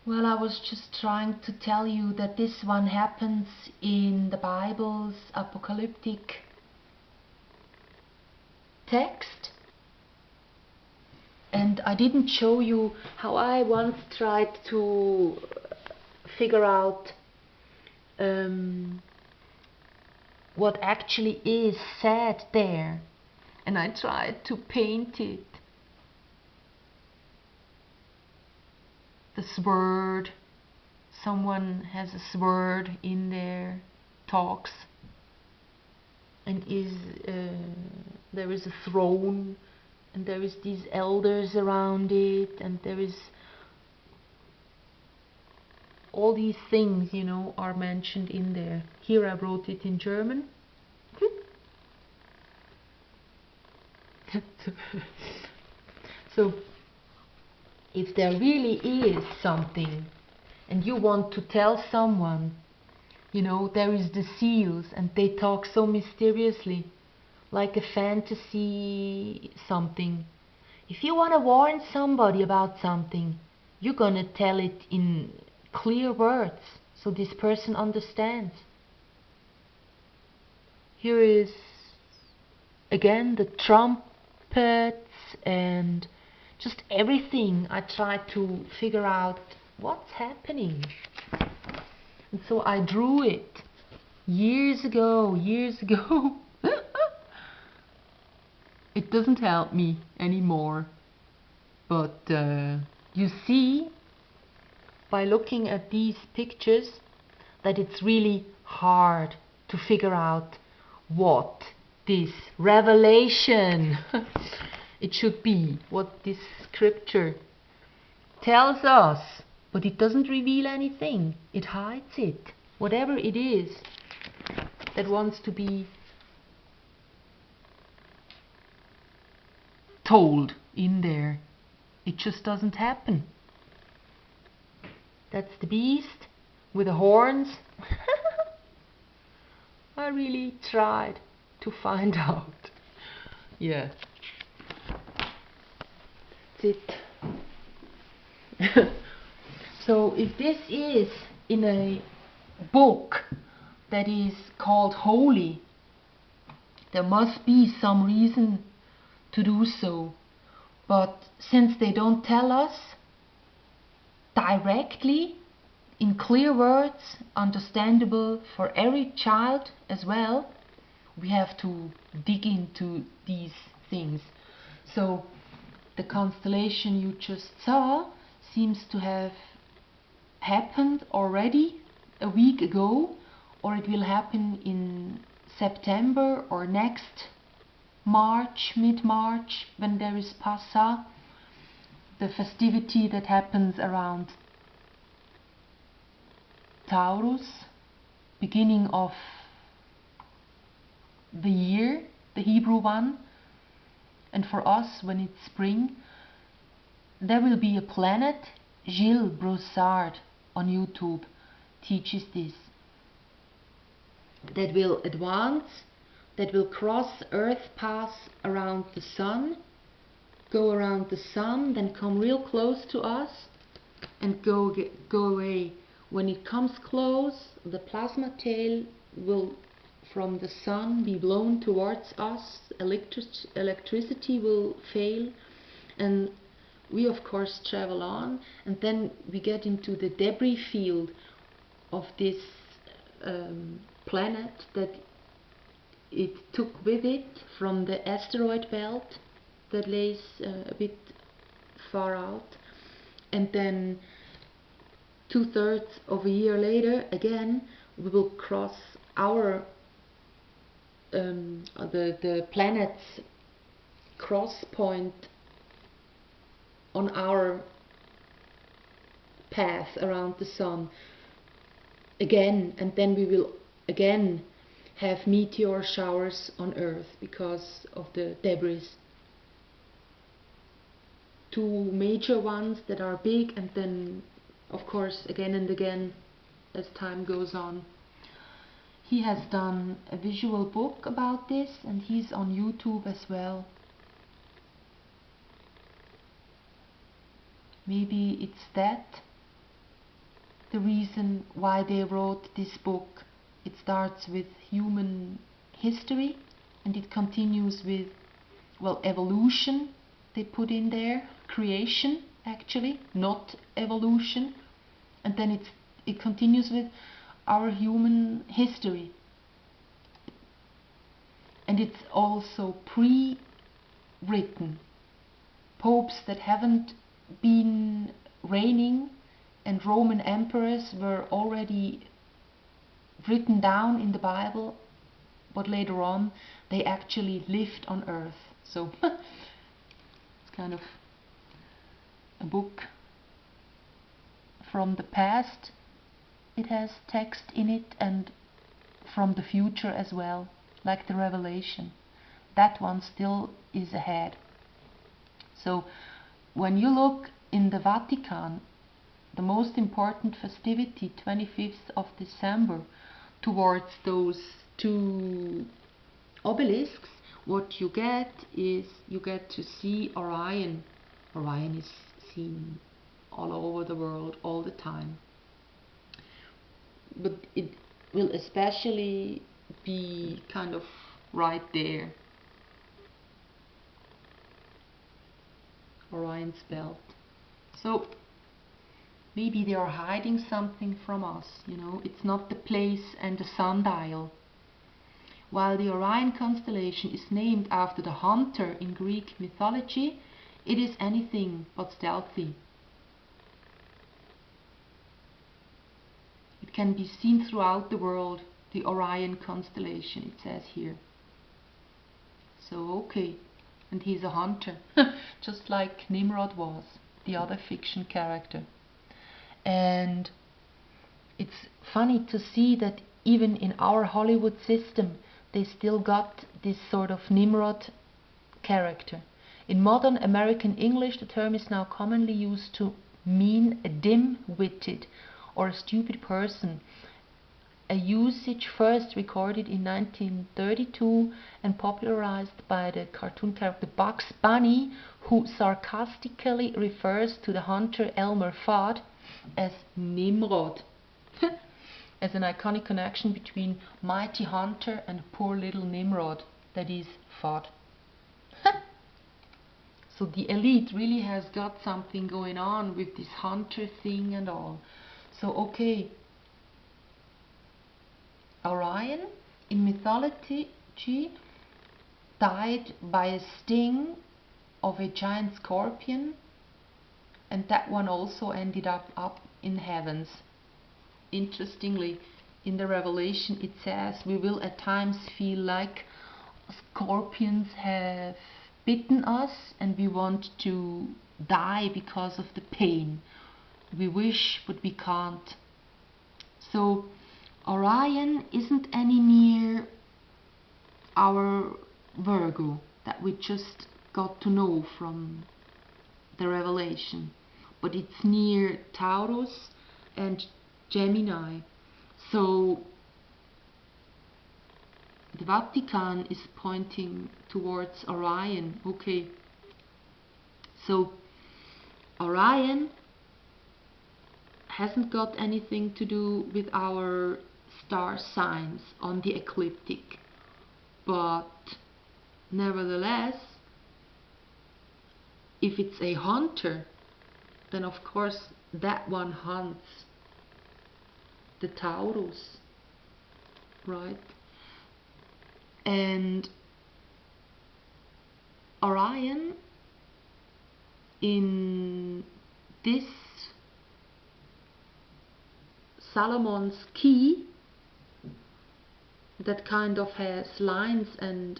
Well, I was just trying to tell you that this one happens in the Bible's apocalyptic text. And I didn't show you how I once tried to figure out what actually is said there. And I tried to paint it. The sword, someone has a sword in there, talks, and there is a throne, and there is these elders around it, and there is all these things, you know, are mentioned in there. Here I wrote it in German. So if there really is something and you want to tell someone, you know, there is the seals and they talk so mysteriously, like a fantasy something. If you want to warn somebody about something, you're gonna tell it in clear words so this person understands. Here is again the trumpets and just everything. I tried to figure out what's happening. And so I drew it years ago. It doesn't help me anymore. But you see, by looking at these pictures, that it's really hard to figure out what this revelation it should be, what this scripture tells us. But it doesn't reveal anything, it hides it. Whatever it is that wants to be told in there, it just doesn't happen. That's the beast with the horns. I really tried to find out. Yeah. That's it. So if this is in a book that is called holy, there must be some reason to do so. But since they don't tell us directly in clear words, understandable for every child as well, we have to dig into these things. So the constellation you just saw seems to have happened already a week ago, or it will happen in September or next March, mid-March, when there is Passa, the festivity that happens around Taurus, beginning of the year, the Hebrew one. And for us, when it's spring, there will be a planet. Gilles Broussard on YouTube teaches this, that will advance, that will cross Earth, pass around the Sun, go around the Sun, then come real close to us and go away. When it comes close, the plasma tail will from the Sun be blown towards us, electricity will fail, and we of course travel on, and then we get into the debris field of this planet that it took with it from the asteroid belt that lays a bit far out. And then 2/3 of a year later, again, we will cross our the planet's cross point on our path around the Sun again, and then we will again have meteor showers on Earth because of the debris. Two major ones that are big, and then of course again and again as time goes on. He has done a visual book about this, and he's on YouTube as well. Maybe it's that. the reason why they wrote this book. It starts with human history and it continues with, well, evolution they put in there, creation actually, not evolution, and then it continues with our human history. And it's also pre-written. Popes that haven't been reigning and Roman emperors were already written down in the Bible, but later on they actually lived on earth. So it's kind of a book from the past. It has text in it, and from the future as well, like the Revelation. That one still is ahead. So when you look in the Vatican, the most important festivity, 25th of December, towards those two obelisks, what you get is you get to see Orion. Orion is seen all over the world all the time. But it will especially be kind of right there. Orion's belt. So maybe they are hiding something from us, you know. It's not the place and the sundial. While the Orion constellation is named after the hunter in Greek mythology, it is anything but stealthy. It can be seen throughout the world, the Orion constellation, it says here. So okay, and he's a hunter, just like Nimrod was, the other fiction character. And it's funny to see that even in our Hollywood system they still got this sort of Nimrod character. In modern American English the term is now commonly used to mean a dim-witted or a stupid person, a usage first recorded in 1932 and popularized by the cartoon character Bugs Bunny, who sarcastically refers to the hunter Elmer Fudd as Nimrod, as an iconic connection between mighty hunter and poor little Nimrod, that is Fudd. So the elite really has got something going on with this hunter thing and all. So okay, Orion in mythology died by a sting of a giant scorpion, and that one also ended up in heavens. Interestingly, in the Revelation it says we will at times feel like scorpions have bitten us and we want to die because of the pain. We wish, but we can't. So Orion isn't any near our Virgo that we just got to know from the Revelation, but it's near Taurus and Gemini. So the Vatican is pointing towards Orion. Okay, so Orion hasn't got anything to do with our star signs on the ecliptic, but nevertheless, if it's a hunter, then of course that one hunts the Taurus, right? And Orion in this Solomon's key that kind of has lines and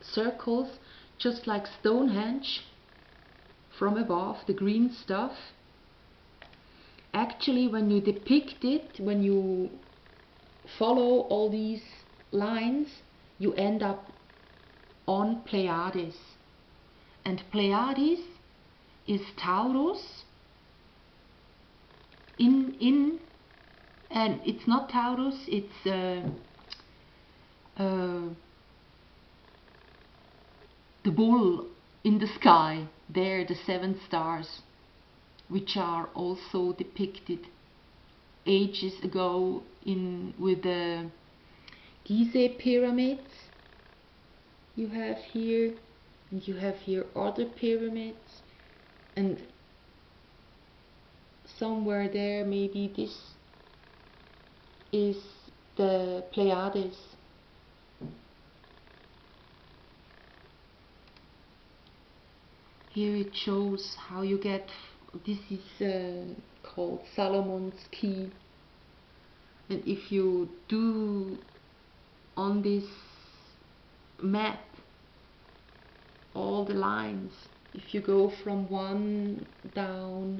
circles, just like Stonehenge from above, the green stuff. Actually, when you depict it, when you follow all these lines, you end up on Pleiades. And Pleiades is Taurus and it's not Taurus, it's the bull in the sky. There, the 7 stars, which are also depicted ages ago in with the Gizeh pyramids you have here, and you have here other pyramids, and somewhere there maybe this is the Pleiades. Here it shows how you get, this is called Solomon's key, and if you do on this map all the lines, if you go from one down